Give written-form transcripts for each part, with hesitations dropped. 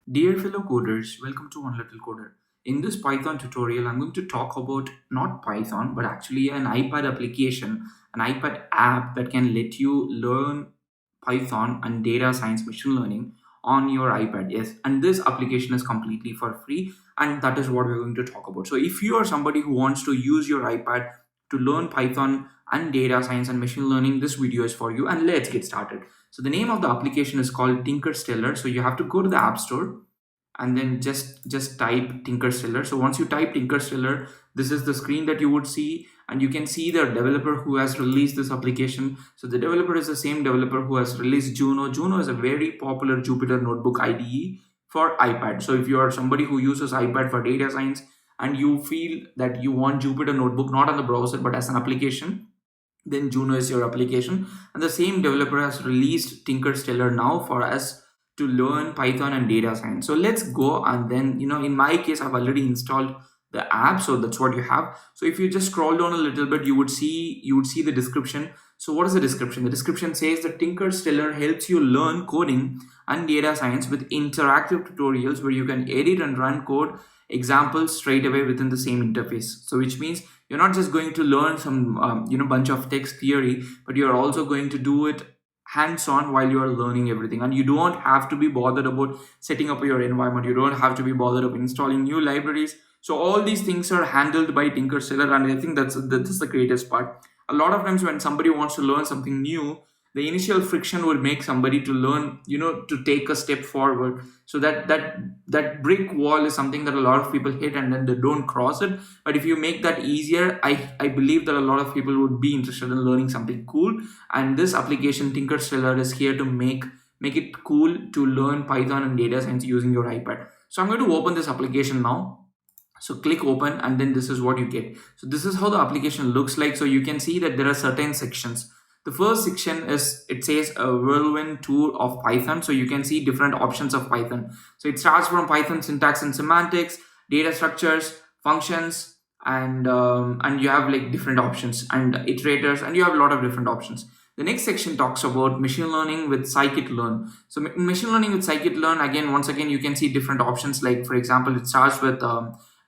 Dear fellow coders, welcome to One Little Coder. In this Python tutorial, I'm going to talk about not Python, but actually an iPad application, an iPad app that can let you learn Python and data science machine learning on your iPad. Yes, and this application is completely for free, and that is what we're going to talk about. So, if you are somebody who wants to use your iPad to learn Python and data science and machine learning, this video is for you, and let's get started. So, the name of the application is called TinkerStellar. So, you have to go to the App Store and then just type tinkerstellar. So once you type tinkerstellar, this is the screen that you would see, and you can see the developer who has released this application. So the developer is the same developer who has released Juno is a very popular Jupyter notebook IDE for iPad. So if you are somebody who uses iPad for data science and you feel that you want Jupyter notebook not on the browser but as an application, then Juno is your application. And the same developer has released tinkerstellar now for us to learn Python and data science. So let's go, and then in my case I've already installed the app, so that's what you have. So if you just scroll down a little bit, you would see the description. So what is the description? The description says that tinkerstellar helps you learn coding and data science with interactive tutorials where you can edit and run code examples straight away within the same interface. So which means you're not just going to learn some bunch of text theory, but you're also going to do it hands-on while you are learning everything, and you don't have to be bothered about setting up your environment. You don't have to be bothered of installing new libraries. So all these things are handled by tinkerstellar, and I think that's the greatest part. A lot of times when somebody wants to learn something new, the initial friction will make somebody to learn, to take a step forward. So that brick wall is something that a lot of people hit and then they don't cross it. But if you make that easier, I believe that a lot of people would be interested in learning something cool. And this application tinkerstellar is here to make it cool to learn Python and data science using your iPad. So I'm going to open this application now. So click open, and then this is what you get. So this is how the application looks like. So you can see that there are certain sections. The first section is, it says a whirlwind tour of Python. So you can see different options of Python. So it starts from Python syntax and semantics, data structures, functions, and you have like different options and iterators, and you have a lot of different options. The next section talks about machine learning with scikit-learn. So in machine learning with scikit-learn, once again, you can see different options. Like for example, it starts with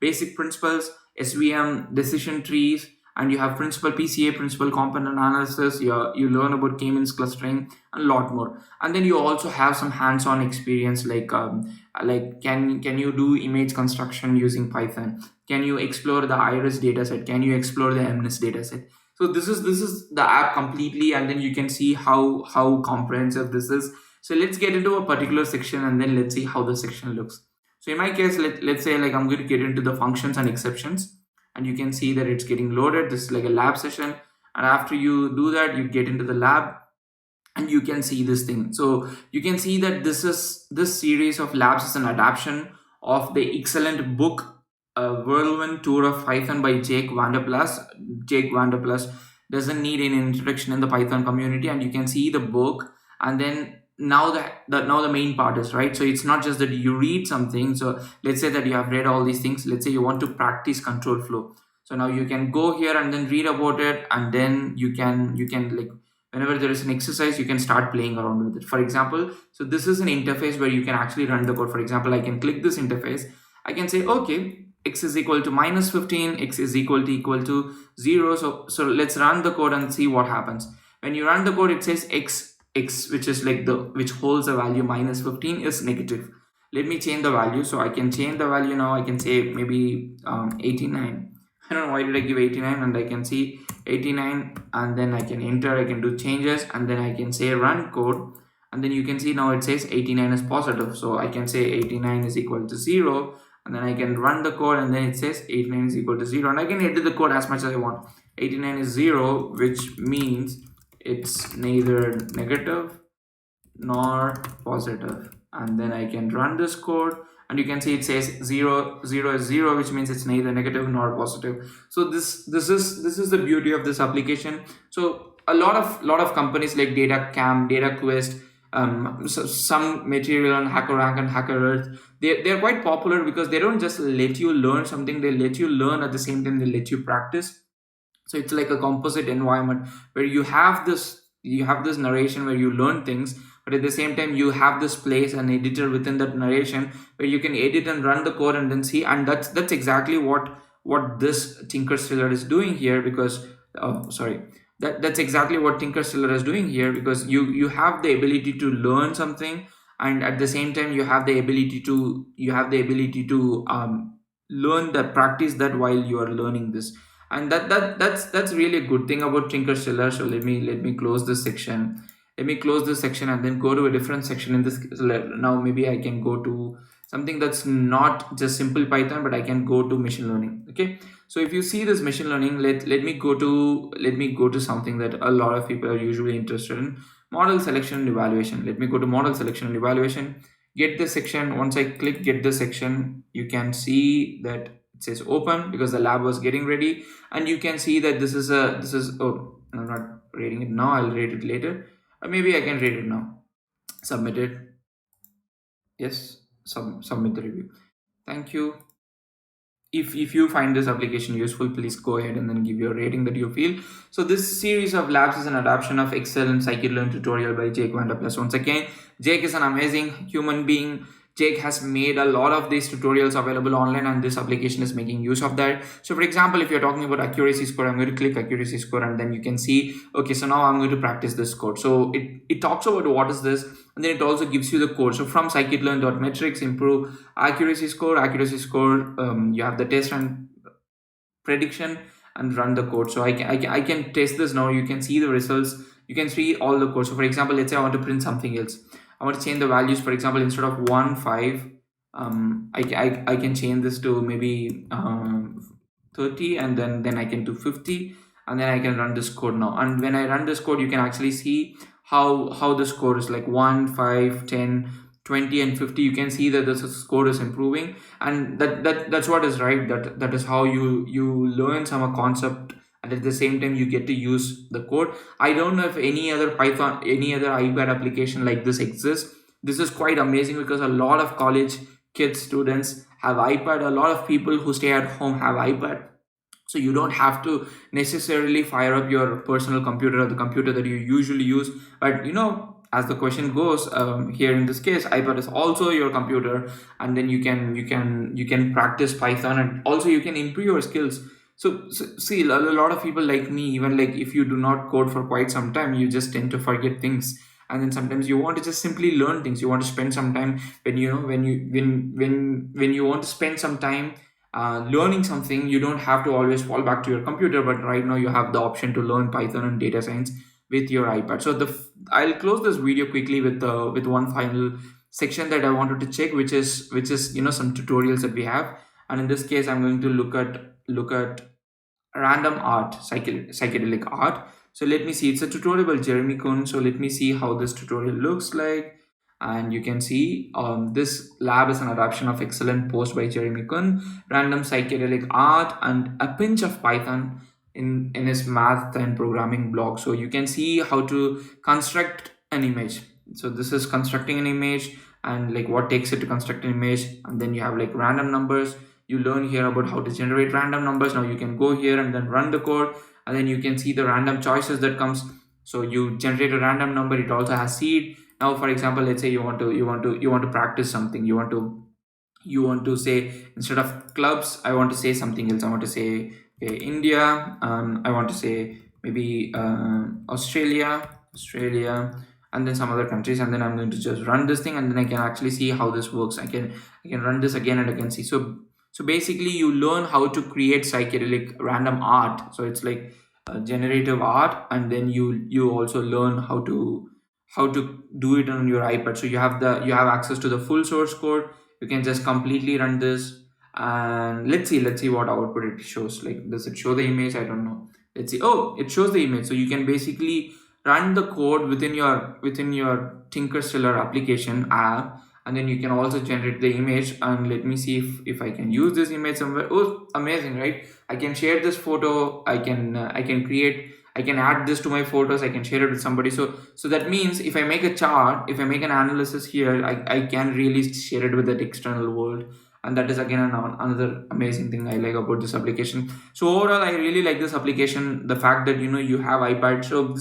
basic principles, SVM, decision trees, and you have principal PCA, principal component analysis. You learn about k-means clustering and a lot more. And then you also have some hands-on experience, like can you do image construction using Python? Can you explore the iris dataset? Can you explore the MNIST dataset? So this is the app completely, and then you can see how comprehensive this is. So let's get into a particular section, and then let's see how the section looks. So in my case, let's say like I'm going to get into the functions and exceptions, and you can see that it's getting loaded. This is like a lab session, and after you do that, you get into the lab, and you can see this thing. So you can see that this series of labs is an adaptation of the excellent book, Whirlwind Tour of Python by Jake Vanderplas. Jake Vanderplas doesn't need any introduction in the Python community, and you can see the book. And then now now the main part is right. So it's not just that you read something. So let's say that you have read all these things. Let's say you want to practice control flow. So now you can go here and then read about it, and then you can like, whenever there is an exercise, you can start playing around with it. For example, so this is an interface where you can actually run the code. For example, I can click this interface. I can say, okay, x is equal to minus 15, x is equal to 0. So let's run the code and see what happens. When you run the code, it says x, which is like which holds the value minus 15, is negative. Let me change the value. So I can change the value now. I can say maybe 89. I don't know why did I give 89, and I can see 89, and then I can enter. I can do changes, and then I can say run code, and then you can see now it says 89 is positive. So I can say 89 is equal to 0, and then I can run the code, and then it says 89 is equal to 0, and I can edit the code as much as I want. 89 is 0, which means it's neither negative nor positive, and then I can run this code, and you can see it says 0 is 0, which means it's neither negative nor positive. So this is the beauty of this application. So a lot of companies like DataCamp, DataQuest, some material on HackerRank and HackerEarth, they're quite popular because they don't just let you learn something, they let you learn at the same time they let you practice. So it's like a composite environment where you have this narration where you learn things, but at the same time you have this place, an editor within that narration, where you can edit and run the code and then see. And that's exactly what this tinkerstellar is doing here, because sorry, that's exactly what tinkerstellar is doing here, because you have the ability to learn something, and at the same time you have the ability to learn that, practice that while you are learning this. And that's really a good thing about tinkerstellar. So let me close this section. Let me close this section and then go to a different section in this. Now maybe I can go to something that's not just simple python, but I can go to machine learning. Okay, so if you see this machine learning, let me go to something that a lot of people are usually interested in: model selection and evaluation. Let me go to model selection and evaluation, get this section. Once I click get this section, you can see that it says open, because the lab was getting ready. And you can see that this is oh, I'm not rating it now, I'll rate it later, or maybe I can rate it now. Submit it. Yes, submit the review. Thank you. If you find this application useful, please go ahead and then give your rating that you feel. So this series of labs is an adaptation of Excel and scikit-learn tutorial by Jake Vanderplus. Once again, Jake is an amazing human being. Jake has made a lot of these tutorials available online, and this application is making use of that. So for example, if you're talking about accuracy score, I'm going to click accuracy score, and then you can see, okay, so now I'm going to practice this code. So it talks about what is this, and then it also gives you the code. So from scikit-learn.metrics, improve accuracy score, you have the test and prediction, and run the code. So I can test this now. You can see the results, you can see all the code. So for example, let's say I want to print something else. I want to change the values. For example, instead of 1 5, I can change this to maybe 30, and then I can do 50, and then I can run this code now. And when I run this code, you can actually see how the score is like 1 5 10 20 and 50. You can see that the score is improving, and that's what is right. That is how you learn some concept, and at the same time you get to use the code. I don't know if any other python, any other ipad application like this exists. This is quite amazing, because a lot of college kids, students have ipad. A lot of people who stay at home have ipad, so you don't have to necessarily fire up your personal computer or the computer that you usually use. But as the question goes, here in this case, ipad is also your computer, and then you can practice python, and also you can improve your skills. So see, a lot of people like me, even like if you do not code for quite some time, you just tend to forget things. And then sometimes you want to just simply learn things. You want to spend some time, when you want to spend some time learning something. You don't have to always fall back to your computer, but right now you have the option to learn python and data science with your ipad. So I'll close this video quickly with one final section that I wanted to check, which is some tutorials that we have. And in this case, I'm going to look at random art, psychedelic art. So let me see, it's a tutorial by Jeremy Kuhn. So let me see how this tutorial looks like. And you can see this lab is an adaptation of excellent post by Jeremy Kuhn, random psychedelic art, and a pinch of python in his math and programming blog. So you can see how to construct an image. So this is constructing an image, and like what takes it to construct an image. And then you have like random numbers. You learn here about how to generate random numbers. Now you can go here and then run the code, and then you can see the random choices that comes. So you generate a random number. It also has seed. Now for example, let's say you want to practice something. You want to say, instead of clubs, I want to say something else. I want to say, okay, India. I want to say maybe Australia, and then some other countries. And then I'm going to just run this thing, and then I can actually see how this works. I can run this again, and I can see. So basically, you learn how to create psychedelic random art. So it's like generative art, and then you also learn how to do it on your iPad. So you have access to the full source code. You can just completely run this, and let's see what output it shows. Like, does it show the image? I don't know. Let's see. Oh, it shows the image. So you can basically run the code within your tinkerstellar application app, and then you can also generate the image. And let me see if I can use this image somewhere. Oh, amazing, right? I can share this photo. I can add this to my photos. I can share it with somebody. So that means if I make a chart, if I make an analysis here, I can really share it with that external world. And that is again another amazing thing I like about this application. So overall, I really like this application. The fact that you have iPad. So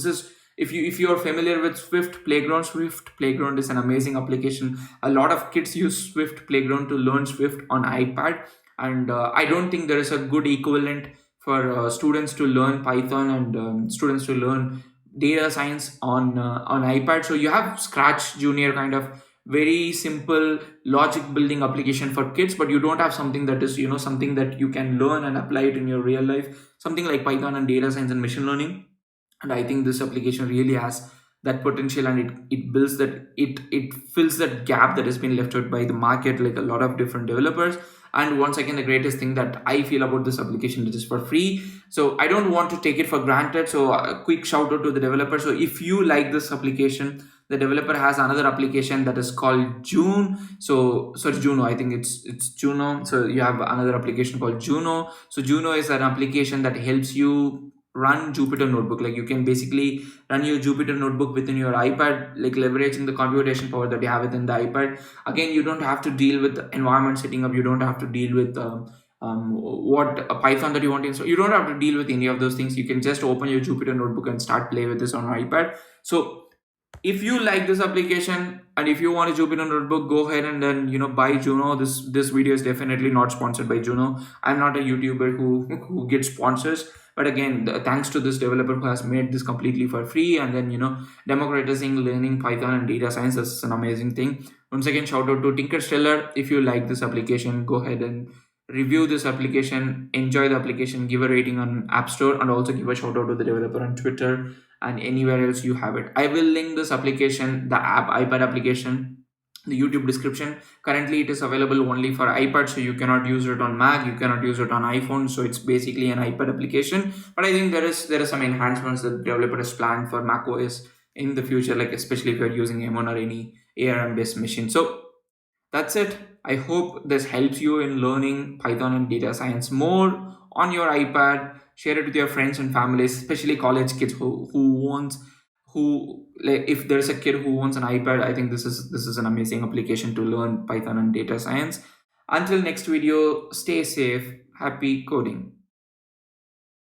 If you are familiar with Swift Playground is an amazing application. A lot of kids use Swift Playground to learn Swift on iPad, and I don't think there is a good equivalent for students to learn Python and students to learn data science on iPad. So you have Scratch Junior, kind of very simple logic building application for kids, but you don't have something that is, something that you can learn and apply it in your real life, something like Python and data science and machine learning. And I think this application really has that potential, and it builds that, it fills that gap that has been left out by the market, like a lot of different developers. And once again, the greatest thing that I feel about this application, it is for free, so I don't want to take it for granted. So a quick shout out to the developer. So if you like this application, the developer has another application that is called June. So it's Juno, I think it's Juno. So you have another application called Juno. So Juno is an application that helps you run Jupyter Notebook. Like, you can basically run your Jupyter Notebook within your iPad, like leveraging the computation power that you have within the iPad. Again, you don't have to deal with the environment setting up. You don't have to deal with what a Python that you want to install. You don't have to deal with any of those things. You can just open your Jupyter Notebook and start play with this on iPad. So if you like this application and if you want a Jupyter notebook, go ahead and then buy Juno. This video is definitely not sponsored by Juno. I'm not a YouTuber who gets sponsors, but again, thanks to this developer who has made this completely for free, and then democratizing learning Python and data science is an amazing thing. Once again, shout out to TinkerStellar. If you like this application, go ahead and review this application, enjoy the application, give a rating on App Store, and also give a shout out to the developer on Twitter and anywhere else you have it. I will link this application, the iPad application, the YouTube description. Currently it is available only for iPad, so you cannot use it on Mac, you cannot use it on iPhone, so it's basically an iPad application. But I think there is some enhancements that the developer has planned for Mac OS in the future, like especially if you're using M1 or any ARM based machine. So that's it. I hope this helps you in learning Python and data science more on your iPad. Share it with your friends and families, especially college kids who like, if there's a kid who wants an iPad, I think this is an amazing application to learn Python and data science. Until next video, stay safe, happy coding.